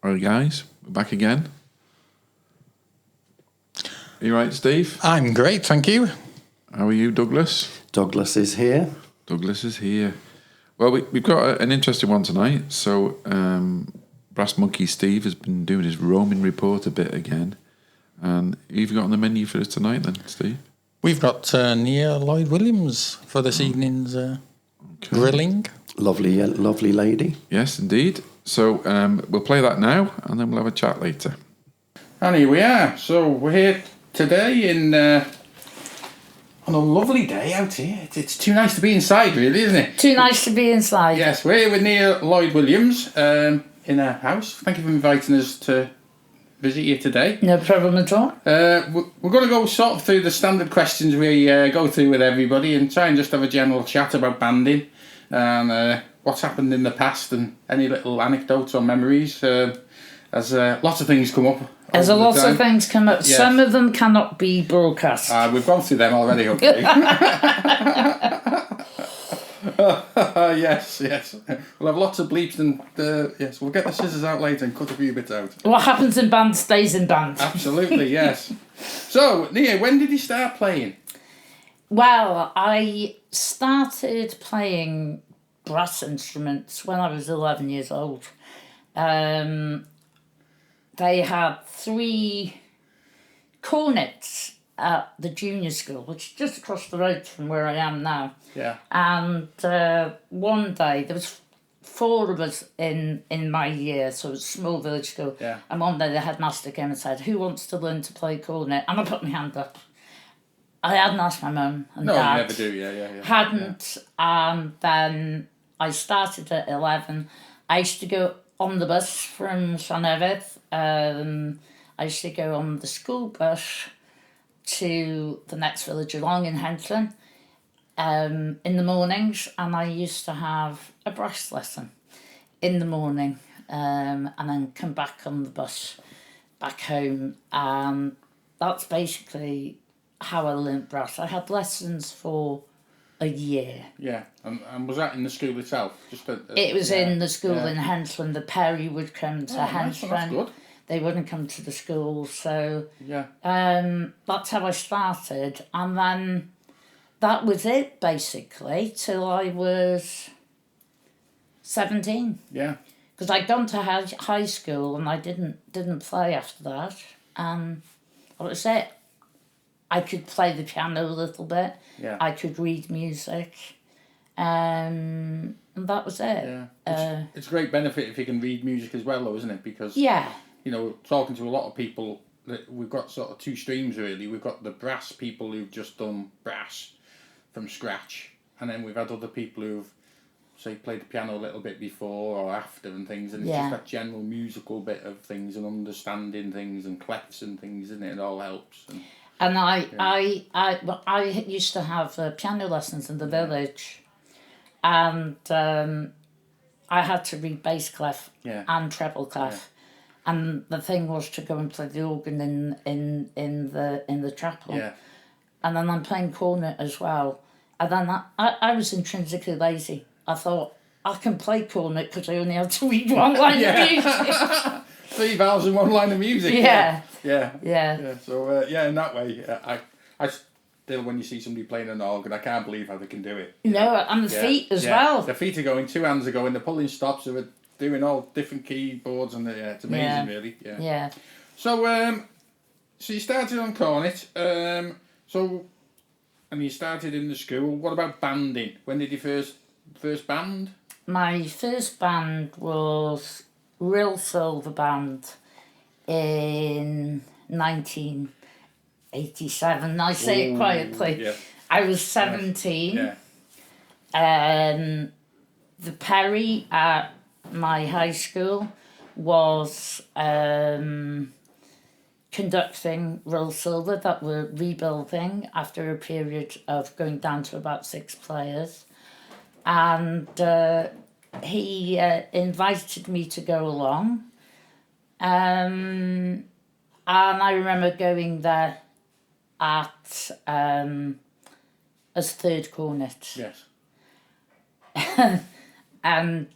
Alright guys, we're back again. Are you right, Steve? I'm great, thank you. How are you, Douglas? Douglas is here. Douglas is here. Well, we've got an interesting one tonight. So, Brass Monkey Steve has been doing his roaming report a bit again. And who have you got on the menu for us tonight then, Steve? We've got Nia Lloyd Williams for this evening's grilling. Lovely lady. Yes, indeed. So we'll play that now, and then we'll have a chat later. And here we are. So we're here today on a lovely day out here. It's too nice to be inside, really, isn't it? Too nice to be inside. Yes, we're here with Nia Lloyd Williams in her house. Thank you for inviting us to visit you today. No problem at all. We're going to go sort of through the standard questions we go through with everybody and try and just have a general chat about banding and what's happened in the past and any little anecdotes or memories. As lots of things come up. As a lot of things come up. Yes. Some of them cannot be broadcast. We've gone through them already, hopefully. Yes. We'll have lots of bleeps and yes, we'll get the scissors out later and cut a few bits out. What happens in band stays in band. Absolutely, yes. So, Nia, when did you start playing? Well, I started playing brass instruments when I was 11 years old. They had 3 cornets at the junior school, which is just across the road from where I am now. Yeah. And one day, there was 4 of us in my year, so it was a small village school. Yeah. And one day the headmaster came and said, "Who wants to learn to play cornet?" And I put my hand up. I hadn't asked my mum and No, dad. you never do, yeah. Hadn't. And then I started at 11. I used to go on the bus from Llanefydd. I used to go on the school bus to the next village along in Henllyn in the mornings, and I used to have a brass lesson in the morning and then come back on the bus back home, and that's basically how I learnt brass. I had lessons for a year. Yeah, and was that in the school itself? It was in the school yeah. in Henllyn. The Perry would come to Nice, well, that's Henllyn. good. They wouldn't come to the school, so Yeah. that's how I started. And then that was it, basically, till I was 17. Yeah. Because I'd gone to high school and I didn't play after that. And that was it. I could play the piano a little bit. Yeah. I could read music. And that was it. Yeah. It's a great benefit if you can read music as well, though, isn't it? Because, Yeah. you know, talking to a lot of people, we've got sort of 2 streams, really. We've got the brass people who've just done brass from scratch. And then we've had other people who've, say, played the piano a little bit before or after and things. And it's just that general musical bit of things and understanding things and clefs and things, isn't it? It all helps. And I used to have piano lessons in the village, and I had to read bass clef and treble clef, and the thing was to go and play the organ in the chapel, and then I'm playing cornet as well, and then I was intrinsically lazy. I thought I can play cornet because I only had to read one line of music. 3 vowels and 1 line of music. Yeah. So in that way, I still, when you see somebody playing an organ, I can't believe how they can do it. No, and the feet as well. The feet are going, 2 hands are going, they're pulling stops, they're doing all different keyboards, and it's amazing, really. Yeah. So you started on cornet. And you started in the school. What about banding? When did you first band? My first band was Rhyl Silver band in 1987. I say it quietly. Yeah. I was 17. Yeah. The Perry at my high school was conducting Rhyl Silver that were rebuilding after a period of going down to about 6 players. And he invited me to go along. And I remember going there at as 3rd cornet. Yes. And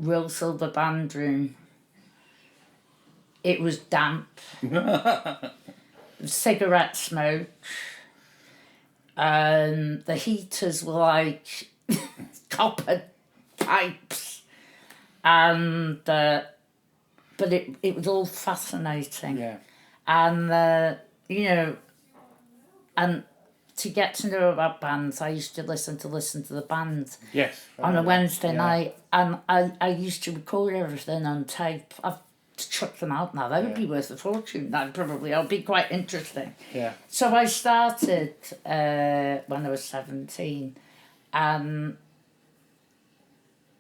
Rhyl Silver band room It was damp. Cigarette smoke. The heaters were like copper pipes. And, but it was all fascinating. Yeah. And, you know, and to get to know about bands, I used to listen to the band Yes. on a Wednesday yeah. night, and I used to record everything on tape. I've chucked them out now. That would be worth a fortune. That probably I'll be quite interesting. Yeah. So I started when I was 17, and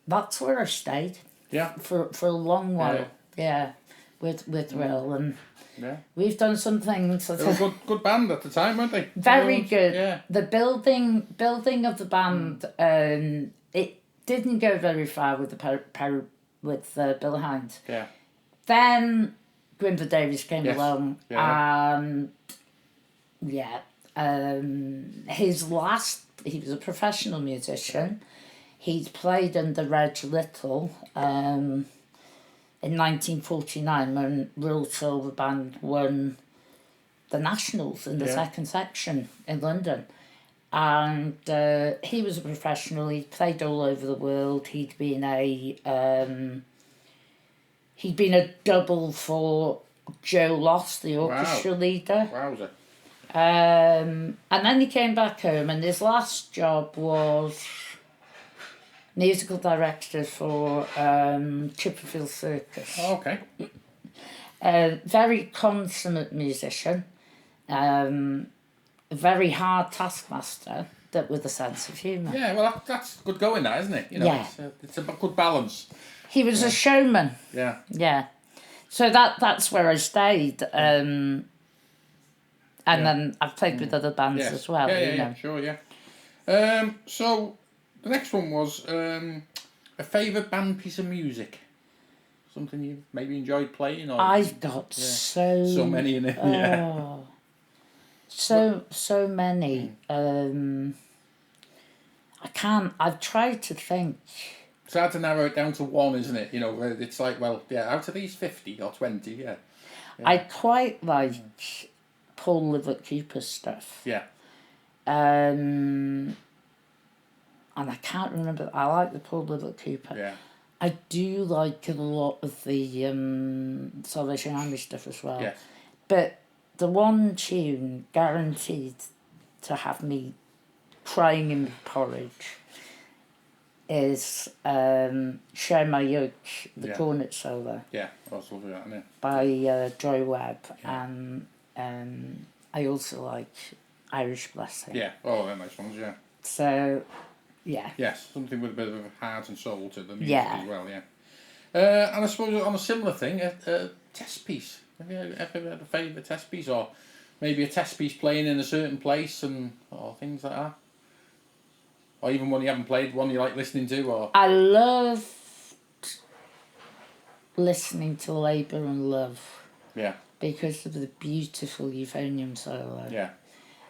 that's where I stayed Yeah. for a long while. Yeah, with Rhyl, and Yeah. we've done some things. They were a good band at the time, weren't they? Very good. Yeah. The building of the band, it didn't go very far with the Bill Hines. Yeah. Then Grimford Davies came Yes. along, Yeah. and his last, he was a professional musician. He'd played under Reg Little in 1949 when Rhyl Silver Band won the Nationals in the second section in London. And he was a professional. He'd played all over the world. He'd been a double for Joe Loss, the orchestra leader. Wowzer. And then he came back home, and his last job was musical director for Chipperfield Circus. Oh, okay. Very consummate musician, a very hard taskmaster, that with a sense of humour. Yeah, well, that's good going, that, isn't it? You know, Yeah. it's a good balance. He was a showman. Yeah. Yeah. So that's where I stayed. And then I've played with other bands Yes. as well, Yeah, you know. sure, yeah. So the next one was a favourite band piece of music. Something you maybe enjoyed playing, or I've got so many in it. Yeah. So many. I've tried to think. It's hard to narrow it down to one, isn't it? You know, where it's like, well, yeah, out of these 50 or 20, yeah. I quite like Paul Livett Cooper's stuff. Yeah. And I can't remember. I like the Paul Livett Cooper. Yeah. I do like a lot of the Salvation Army stuff as well. Yes. But the one tune guaranteed to have me crying in porridge is Share My Yoke, the cornet solo. Yeah, I was loving that, yeah. By Joy Webb. And I also like Irish Blessing. Yeah, oh, they're nice ones, yeah. So, yeah. Yes, something with a bit of heart and soul to the music as well, yeah. And I suppose on a similar thing, a test piece. Have you ever had a favourite test piece, or maybe a test piece playing in a certain place or things like that? Or even one you haven't played, one you like listening to, or I loved listening to Labour and Love. Yeah. Because of the beautiful euphonium solo. Yeah.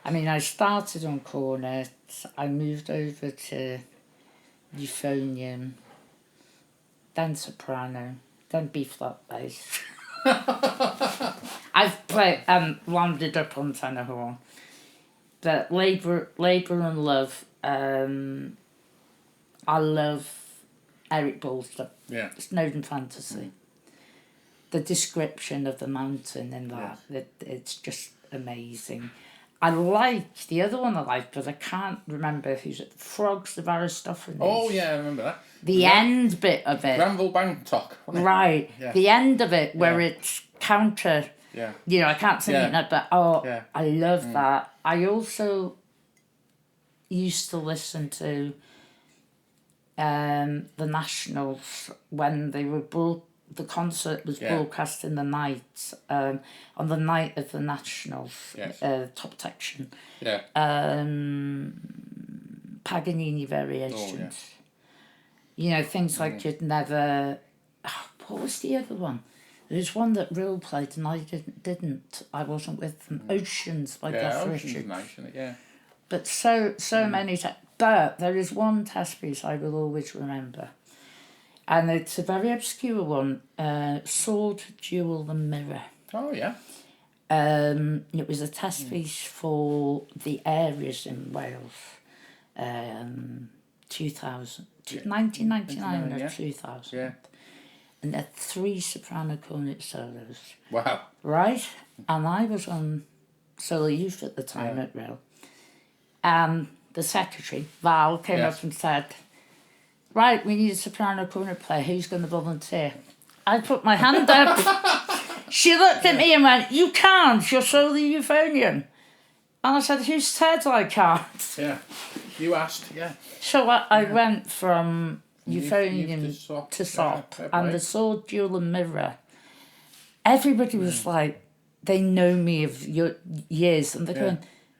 I mean, I started on cornet, I moved over to euphonium, then soprano, then B-flat bass. I've played landed up on tenor horn. But Labour and Love, I love Eric Bolster. Yeah. Snowden Fantasy. The description of the mountain in that, it's just amazing. I like the other one I like, but I can't remember who's it. Frogs of Aristophanes. Oh yeah, I remember that. The end bit of it. Granville Bangkok. Right. Yeah. The end of it where it's counter. Yeah. You know, I can't sing it now, but I love that. I also used to listen to the Nationals when they were the concert was broadcast in the night, on the night of the Nationals, top section. Yeah. Paganini variations. Oh, yeah. You know, things like You'd Never... Oh, what was the other one? There's one that Rhyl played and I didn't. I wasn't with them. Oceans by Geoff Ocean's Richards. nice, isn't it? Yeah. But so many... But there is one test piece I will always remember. And it's a very obscure one. Sword, Jewel and Mirror. Oh, yeah. It was a test piece for the areas in Wales. 1999 or 2000. Yeah. And there are 3 soprano cornet solos. Wow. Right? And I was on solo youth at the time at Rhyl. And the secretary, Val, came up and said, right, we need a soprano cornet player. Who's going to volunteer? I put my hand up. She looked at me and went, you can't, you're solely euphonium. And I said, who said I can't? Yeah. You asked, yeah. So I went from euphonium to sop, Yeah, and the Sword, Jewel and Mirror. Everybody was like, they know me of years, and they're going,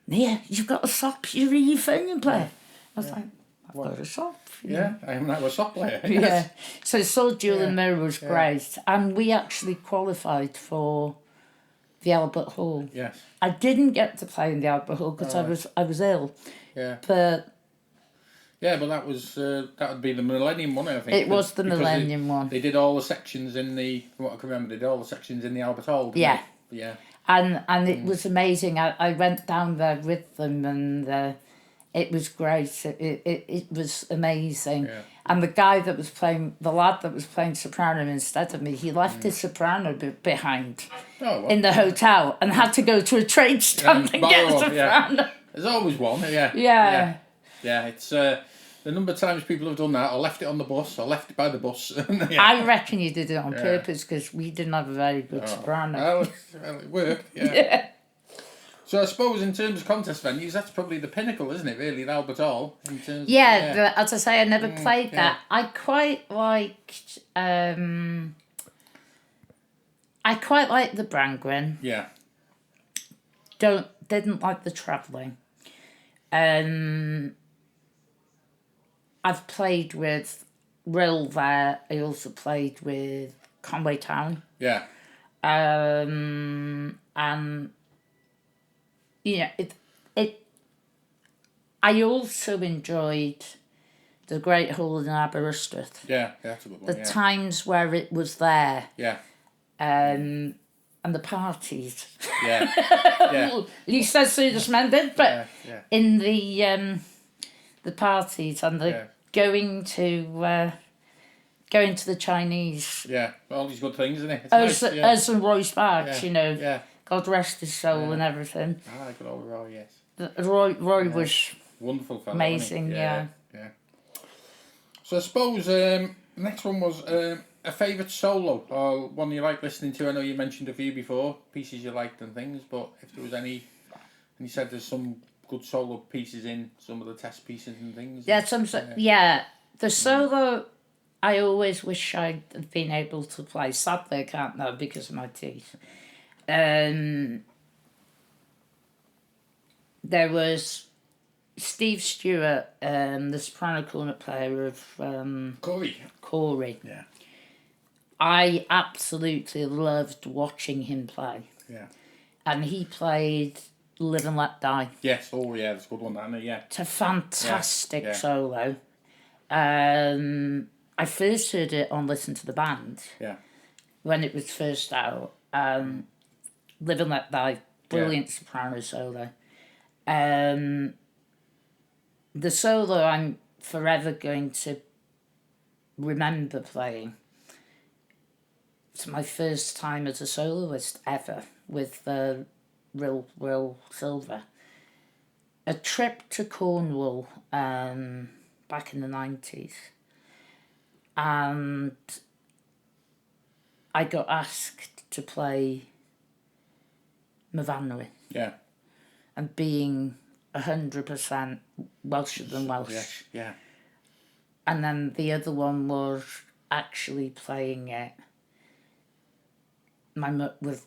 Nia, you've got a sop, you're a euphonium player. I was like, I've got a sop. Yeah, I am now a sop player. Yeah. So Sword, Jewel and Mirror was great, and we actually qualified for the Albert Hall. Yes. I didn't get to play in the Albert Hall because I was ill. Yeah. But yeah, but that would be the Millennium one, I think. It was the Millennium one. They did all the sections in from what I can remember, they did all the sections in the Albert Hall. Yeah. They? Yeah. And it was amazing. I went down there with them, and it was great. It was amazing. Yeah. And the guy that was playing, the lad that was playing soprano instead of me, he left his soprano behind in the hotel and had to go to a trade stand and get a soprano. Yeah. There's always one, yeah. Yeah. Yeah, it's the number of times people have done that, or left it on the bus, or left it by the bus. I reckon you did it on purpose because we didn't have a very good soprano. Well, it worked, yeah. So I suppose in terms of contest venues, that's probably the pinnacle, isn't it, really, the Albert Hall? In terms but as I say, I never played that. I quite liked the Brangwyn. Yeah. Didn't like the travelling. I've played with Rhyl there. I also played with Conway Town. Yeah. And I also enjoyed the Great Hall in Aberystwyth. Yeah, that's a good one. The times where it was there. Yeah. And the parties. Yeah. Yeah. At least as soon as men did, but in the parties and the going to the Chinese. Yeah, all these good things, isn't it? Us and Roy Sparks, Yeah. God rest his soul and everything. Ah, good old Roy, yes. Roy was wonderful fellow. amazing, yeah. So I suppose next one was a favourite solo, or one you like listening to. I know you mentioned a few before, pieces you liked and things, but if there was any, and you said there's some good solo pieces in some of the test pieces and things. Yeah, the solo I always wish I'd have been able to play. Sadly I can't now because of my teeth. There was Steve Stewart, the soprano cornet player of Corey. Yeah. I absolutely loved watching him play. Yeah. And he played Live and Let Die. Yes, that's a good one, that, yeah. It's a fantastic solo. I first heard it on Listen to the Band. Yeah. When it was first out. Live and Let Die, brilliant soprano solo. The solo I'm forever going to remember playing. It's my first time as a soloist ever with Rhyl Silver. A trip to Cornwall back in the 90s. And I got asked to play Myfanwy. Yeah. And being 100% Welsher than Welsh. Yeah. And then the other one was actually playing it with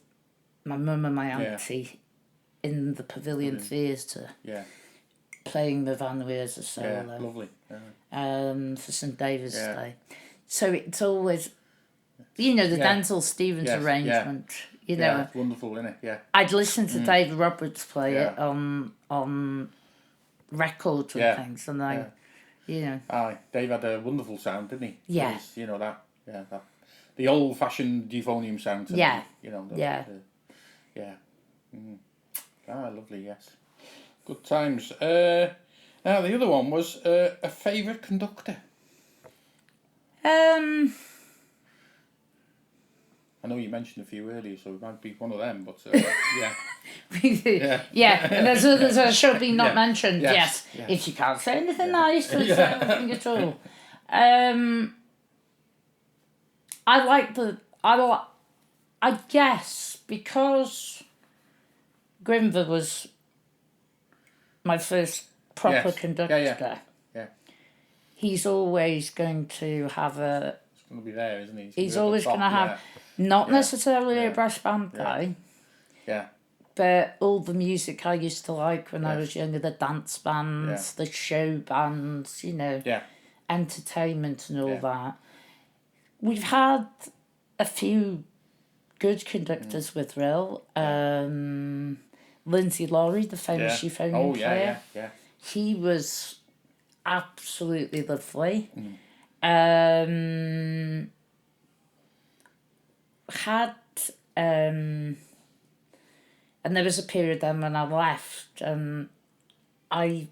my mum and my auntie in the Pavilion Theatre. Yeah. Playing Myfanwy as a solo. Yeah, lovely. For St David's Day. So it's always, the Denzel Stevens arrangement. You know, it's wonderful, isn't it? Yeah. I'd listen to David Roberts play it on records and things, and You know. Aye, Dave had a wonderful sound, didn't he? Yeah. His, you know, that the old-fashioned euphonium sound. To Yeah. me, you know. Yeah. Lovely, yes. Good times. Now, the other one was a favourite conductor. I know you mentioned a few earlier, so it might be one of them, but yeah. There's a should be not Yeah. mentioned. Yes. If you can't say anything nice, don't say anything at all. I guess because Grimver was my first proper conductor. Yeah. He's always going to have a. He's going to be there, isn't he? He's always going to have, not necessarily a brass band guy. Yeah. But all the music I used to like when I was younger, the dance bands, the show bands, you know, entertainment and all that. We've had a few good conductors with Rhyl. Lindsay Laurie, the famous euphonium player. Yeah. He was absolutely lovely. And there was a period then when I left, I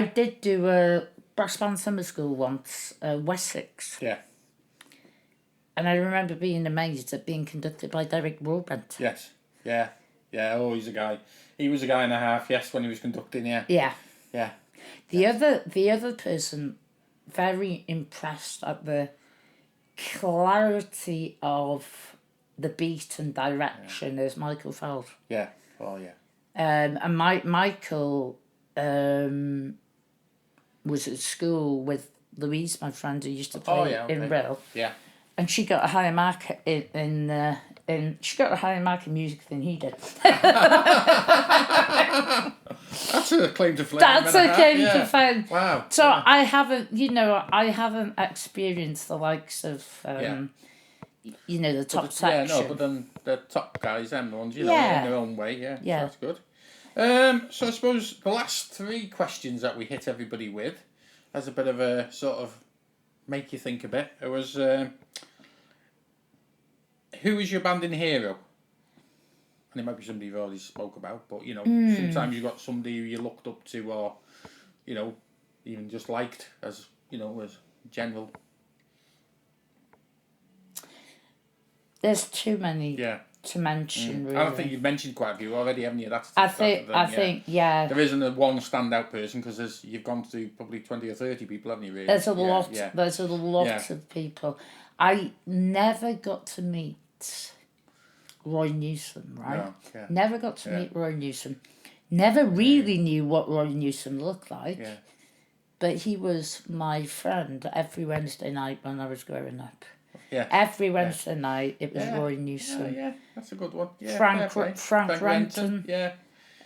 did do a brass band summer school once, Wessex. Yeah. And I remember being amazed at being conducted by Derek Broadbent. Yes. Yeah. Yeah. Oh, he's a guy. He was a guy and a half. Yes, when he was conducting. Yeah. Yeah. Yeah. The other person, very impressed at the clarity of the beat and direction, is Michael Feld. Yeah. Oh, yeah. And Michael was at school with Louise, my friend, who used to play in Rhyl. Yeah. And she got a higher mark in music than he did. That's a claim to fame. That's a claim to fame. Wow. So I haven't experienced the likes of, the top section. Yeah, no, but then the top guys, them the ones, in their own way. Yeah. Yeah. That's good. So I suppose the last three questions that we hit everybody with, as a bit of a sort of make you think a bit, it was, who is your banding hero? And it might be somebody you've already spoke about, but, sometimes you've got somebody who you looked up to or, even just liked as general. There's too many to mention, really. I think you've mentioned quite a few already, haven't you? I think, There isn't a one standout person because you've gone to probably 20 or 30 people, haven't you, really? There's a lot of people. I never got to meet Roy Newsom, right? No, yeah. Never got to meet Roy Newsom. Never really knew what Roy Newsom looked like. Yeah. But he was my friend every Wednesday night when I was growing up. Yeah. Every Wednesday night it was Roy Newsom. Yeah, that's a good one. Yeah, Frank Renton. Yeah.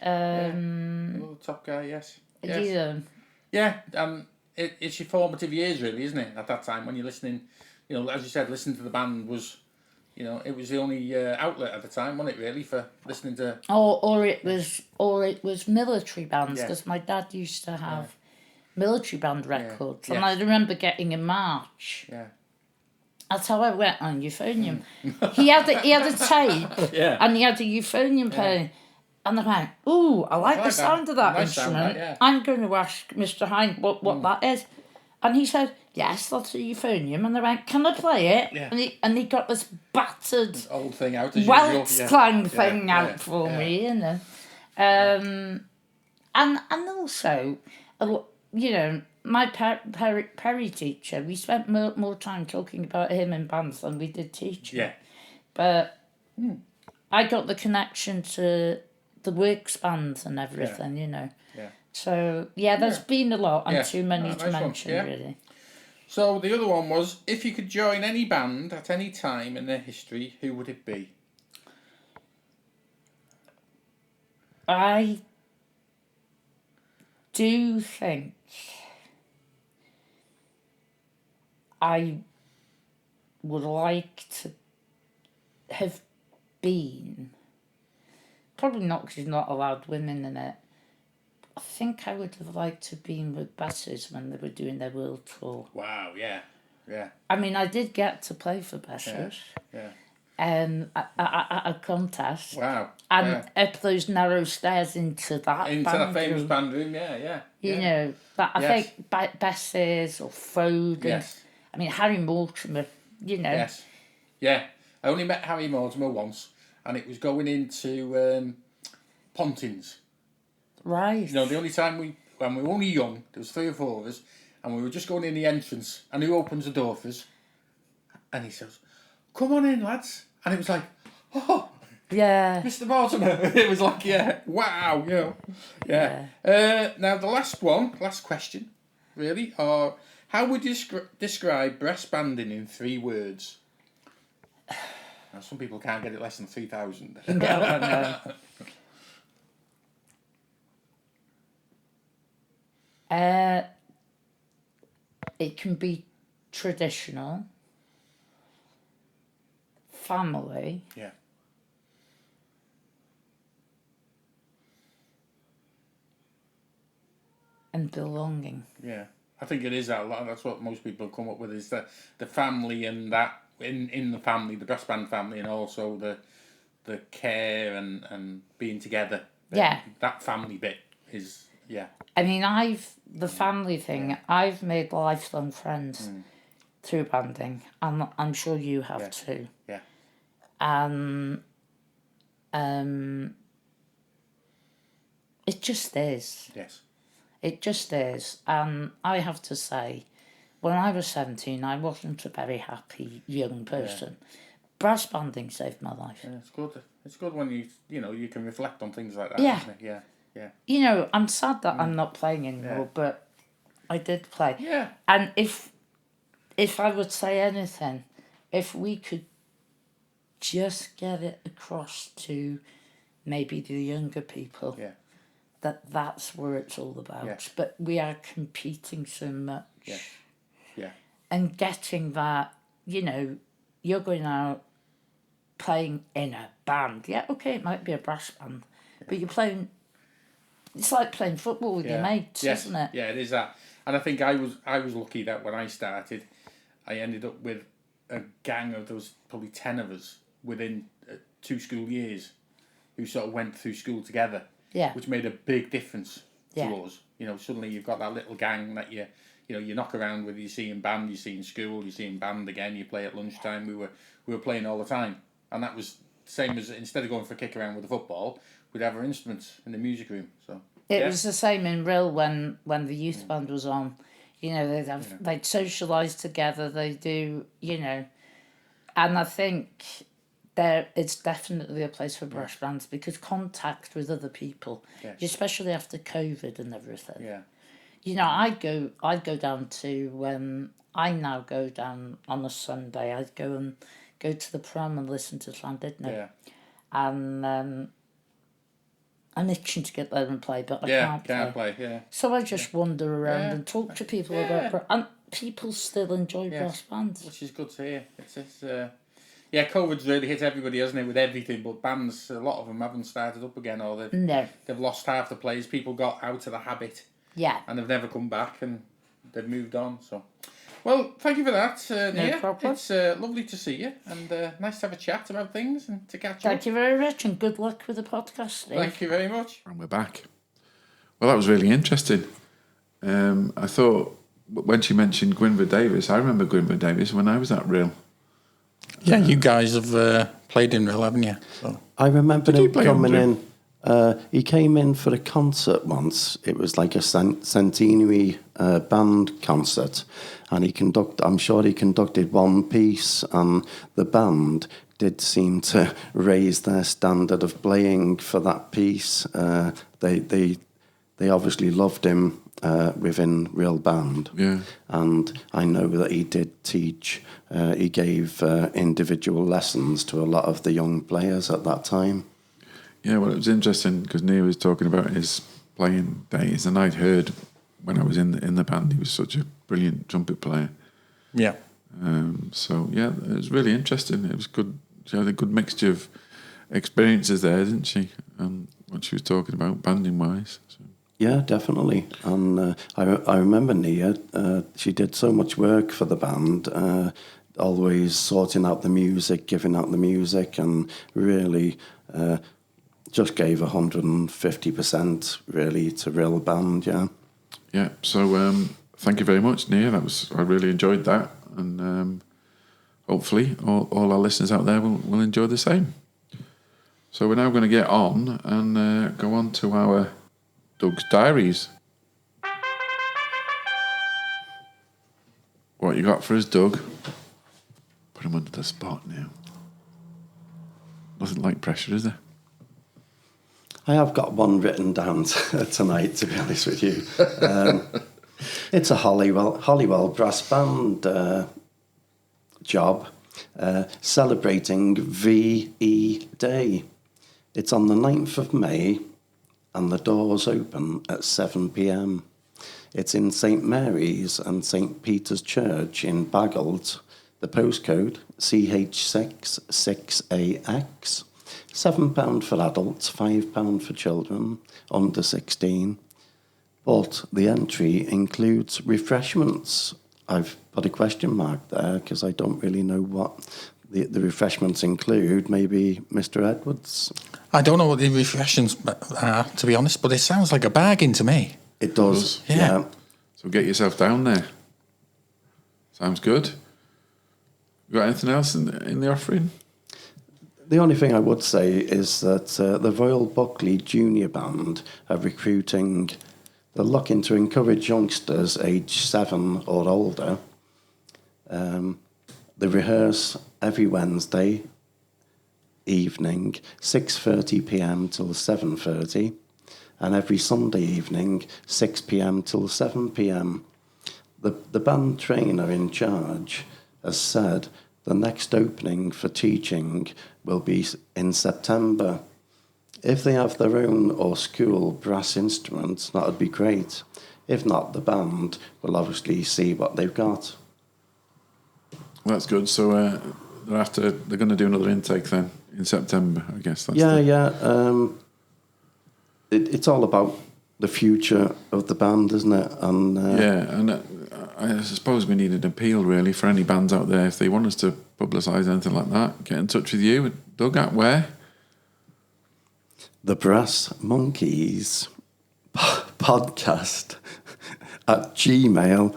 Another top guy, yes. Yeah, it's your formative years, really, isn't it? At that time when you're listening, as you said, listening to the band was, it was the only outlet at the time, wasn't it, really, for listening to. Or it was military bands, because my dad used to have military band records, and I remember getting a march. Yeah. That's how I went on euphonium. He had a tape, and he had a euphonium playing. And I went, ooh, I like the sound of that instrument. I'm going to ask Mr. Hind what that is. And he said, yes, that's a euphonium. And I went, can I play it? Yeah. And he got this battered old thing out, as Welsh clang thing out for me, And also, my Perry teacher, we spent more time talking about him in bands than we did teaching. Yeah. But I got the connection to the works bands and everything, Yeah. So, there's been a lot and too many to mention, really. So the other one was, if you could join any band at any time in their history, who would it be? I do think I would like to have been, probably not because you're not allowed women in it, I think I would have liked to have been with Bessers when they were doing their world tour. Wow, yeah. Yeah. I mean, I did get to play for Bessers. Yeah. At a contest. Wow. And up those narrow stairs into that that famous room. band room, yeah. You know, but I Yes. think Bessers or Foden. Yes. I mean, Harry Mortimer, you know. Yes. Yeah. I only met Harry Mortimer once, and it was going into Pontins. Right. You know, the only time when we were only young, there was 3 or 4 of us, and we were just going in the entrance, and who opens the door for us? And he says, "Come on in, lads." And it was like, "Oh, Yeah. Mr. Mortimer." It was like, yeah, wow, you know. Yeah. Now, the last question, really, are how would you describe brass banding in 3 words? Now, some people can't get it less than 3,000. No. It can be traditional, family, Yeah. and belonging. Yeah, I think it is that. That's what most people come up with, is the family, and that in the family, the brass band family, and also the care and being together. Yeah. That family bit is, yeah. I mean, the family thing, I've made lifelong friends through banding, and I'm sure you have too. Yeah. It just is. Yes. It just is. I have to say, when I was 17, I wasn't a very happy young person. Brass banding saved my life. Yeah, it's good. It's good when you can reflect on things like that. Yeah. Isn't it? Yeah. Yeah. You know, I'm sad that I'm not playing anymore, but I did play. Yeah. And if I would say anything, if we could just get it across to maybe the younger people, that's where it's all about. Yeah. But we are competing so much. Yeah. Yeah. And getting that, you know, you're going out playing in a band. Yeah, okay, it might be a brass band, but you're playing. It's like playing football with your mates, isn't it? Yeah, it is that. And I think I was lucky that when I started, I ended up with a gang of, there was probably 10 of us within 2 school years who sort of went through school together. Yeah. Which made a big difference to Yeah. us. You know, suddenly you've got that little gang that you knock around with. You see in band, you see in school, you see in band again. You play at lunchtime. We were playing all the time, and that was the same as, instead of going for a kick around with the football, we'd have our instruments in the music room. So It was the same in Rhyl when the youth band was on. You know, they'd socialise together. They do, you know, and I think it's definitely a place for brass bands, because contact with other people, especially after COVID and everything. Yeah. You know, I'd go down to I now go down on a Sunday. I'd go to the prom and listen to Llandudno. Yeah. And I'm itching to get there and play, but I can't play. Yeah. So I just wander around and talk to people about and people still enjoy brass bands. Which is good to hear. It's COVID's really hit everybody, hasn't it, with everything, but bands, a lot of them haven't started up again, or they've lost half the players. People got out of the habit. Yeah. And they've never come back, and they've moved on. So, well, thank you for that, Nia. No problem. It's lovely to see you, and nice to have a chat about things and to catch up. Thank you very much, and good luck with the podcast, Steve. Thank you very much. And we're back. Well, that was really interesting. I thought when she mentioned Gwynfor Davies, I remember Gwynfor Davies when I was at Rhyl. Yeah, you guys have played in Rhyl, haven't you? So. I remember him play coming on in. He came in for a concert once. It was like a centenary band concert, and I'm sure he conducted one piece, and the band did seem to raise their standard of playing for that piece. They obviously loved him within Rhyl Band. Yeah. And I know that he did teach, he gave individual lessons to a lot of the young players at that time. Yeah, well, it was interesting because Nia was talking about his playing days, and I'd heard when I was in the band he was such a brilliant trumpet player. Yeah. So yeah, it was really interesting. It was good. She had a good mixture of experiences there, didn't she? What she was talking about banding wise. So. Yeah, definitely. And I remember Nia, she did so much work for the band, always sorting out the music, giving out the music, and really just gave 150% really to Rhyl Band, yeah. Yeah, so thank you very much, Nia. I really enjoyed that, and hopefully all our listeners out there will enjoy the same. So we're now going to get on and go on to our Doug's Diaries. What you got for us, Doug? Put him under the spot now. Nothing like pressure, is there? I have got one written down tonight, to be honest with you. It's a Holywell brass band job celebrating VE Day. It's on the 9th of May and the doors open at 7 p.m. It's in St Mary's and St Peter's Church in Baggold. The postcode CH6 6AX. £7 for adults, £5 for children under 16. But the entry includes refreshments. I've put a question mark there because I don't really know what the refreshments include. Maybe Mr. Edwards? I don't know what the refreshments are, to be honest, but it sounds like a bargain to me. It does, Yeah. yeah. So get yourself down there. Sounds good. You got anything else in the offering? The only thing I would say is that the Royal Buckley Junior Band are recruiting. They're looking to encourage youngsters aged 7 or older. They rehearse every Wednesday evening, 6:30 p.m. till 7:30, and every Sunday evening, 6 p.m. till 7 p.m. The band trainer in charge has said the next opening for teaching will be in September. If they have their own or school brass instruments, that would be great. If not, the band will obviously see what they've got. Well, that's good. So they're going to do another intake then in September, I guess. It's all about the future of the band, isn't it? And and I suppose we need an appeal really for any bands out there. If they want us to publicise anything like that, get in touch with you. Doug, at where? The Brass Monkeys podcast at gmail.com.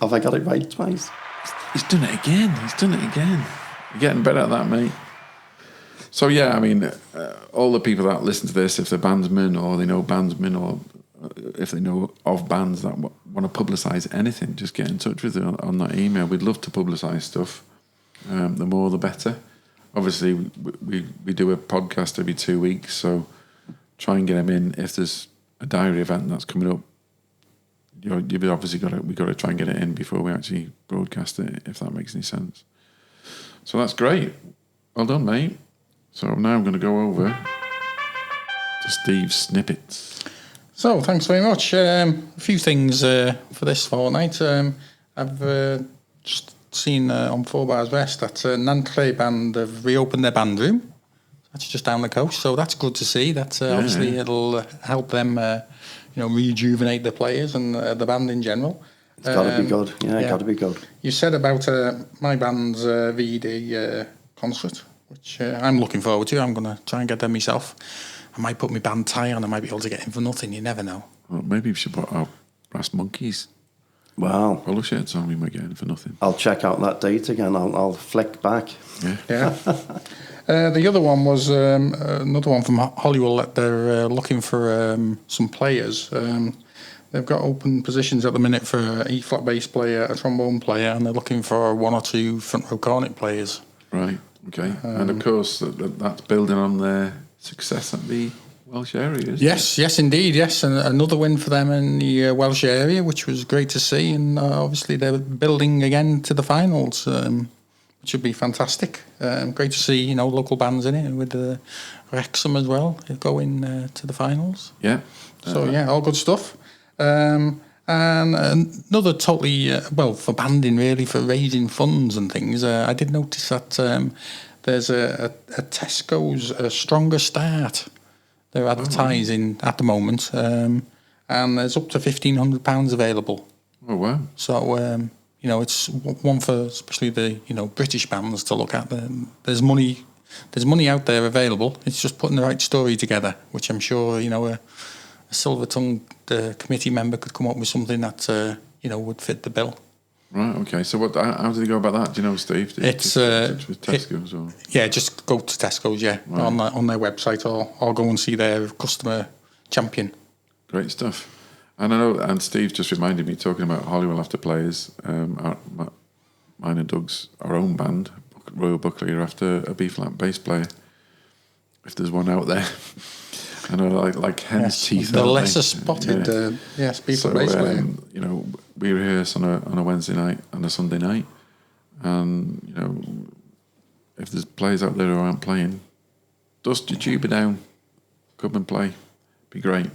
Have I got it right twice? He's done it again. You're getting better at that, mate. So, yeah, I mean, all the people that listen to this, if they're bandsmen or they know bandsmen or if they know of bands that want to publicise anything, just get in touch with them on that email. We'd love to publicise stuff. The more, the better. Obviously, we do a podcast every 2 weeks, so try and get them in. If there's a diary event that's coming up, you've obviously got to try and get it in before we actually broadcast it, if that makes any sense. So that's great. Well done, mate. So now I'm going to go over to Steve's snippets. So, thanks very much. A few things for this fortnight. I've just seen on 4 Bars West that Nantley Band have reopened their band room. That's just down the coast, so that's good to see. That obviously it'll help them, rejuvenate the players and the band in general. It's got to be good. Yeah, got to be good. You said about my band's VD concert, which I'm looking forward to. I'm going to try and get there myself. I might put my band tie on. I might be able to get in for nothing. You never know. Well, maybe we should put our Brass Monkeys Wow. polo shirts on. We might get in for nothing. I'll check out that date again. I'll flick back. Yeah. The other one was another one from Holywell that they're looking for some players. They've got open positions at the minute for an E-flat bass player, a trombone player, and they're looking for 1 or 2 front row cornet players. Right, okay. And of course, that's building on their success at the Welsh area, isn't it? Yes, indeed, yes. And another win for them in the Welsh area, which was great to see. And obviously they're building again to the finals, which would be fantastic. Great to see, local bands in it, with Wrexham as well, going to the finals. Yeah. So, all good stuff. And another totally, for banding really, for raising funds and things, I did notice that there's a Tesco's Stronger Start They're advertising at the moment, and there's up to £1,500 available. Oh wow! So it's one for especially the British bands to look at. There's money out there available. It's just putting the right story together, which I'm sure a silver-tongued committee member could come up with something that would fit the bill. Right. Okay. So how did they go about that? Do you know, Steve? It's with Tesco's or? Yeah, just go to Tesco's. Yeah, right. on their website, or go and see their customer champion. Great stuff. And I know, and Steve just reminded me, talking about Hollywood After Players, mine and Doug's, our own band, Royal Buckley, are after a B-flat bass player, if there's one out there. I know, like hen's teeth. The lesser spotted, B-flat bass player. We rehearse on a Wednesday night and a Sunday night, and if there's players out there who aren't playing, dust your tuba down, come and play, be great.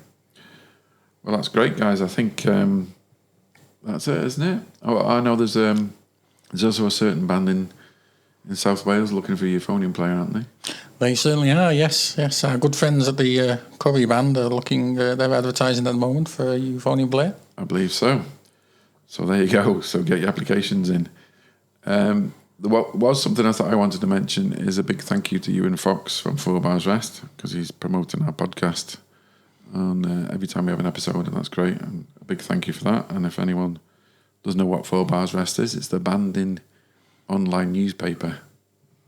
Well, that's great, guys. I think that's it, isn't it? Oh, I know there's also a certain band in South Wales looking for a euphonium player, aren't they? They certainly are, yes. Our good friends at the Curry band are looking, they're advertising at the moment for a euphonium player. I believe so. So there you go. So get your applications in. What was something else that I wanted to mention is a big thank you to Ewan Fox from 4 Bars Rest, because he's promoting our podcast. And every time we have an episode, and that's great. And a big thank you for that. And if anyone doesn't know what 4 Bars Rest is, it's the banding online newspaper.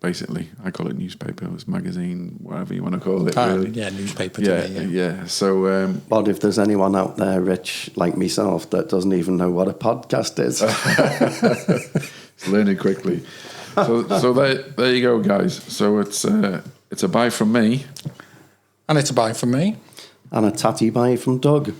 Basically, I call it newspaper. It's magazine, whatever you want to call it. Really. Yeah, newspaper. Yeah. So, but if there's anyone out there, Rich, like myself, that doesn't even know what a podcast is, it's learning quickly. So there you go, guys. So it's a bye from me, and it's a bye from me. And a tatty bye from Doug.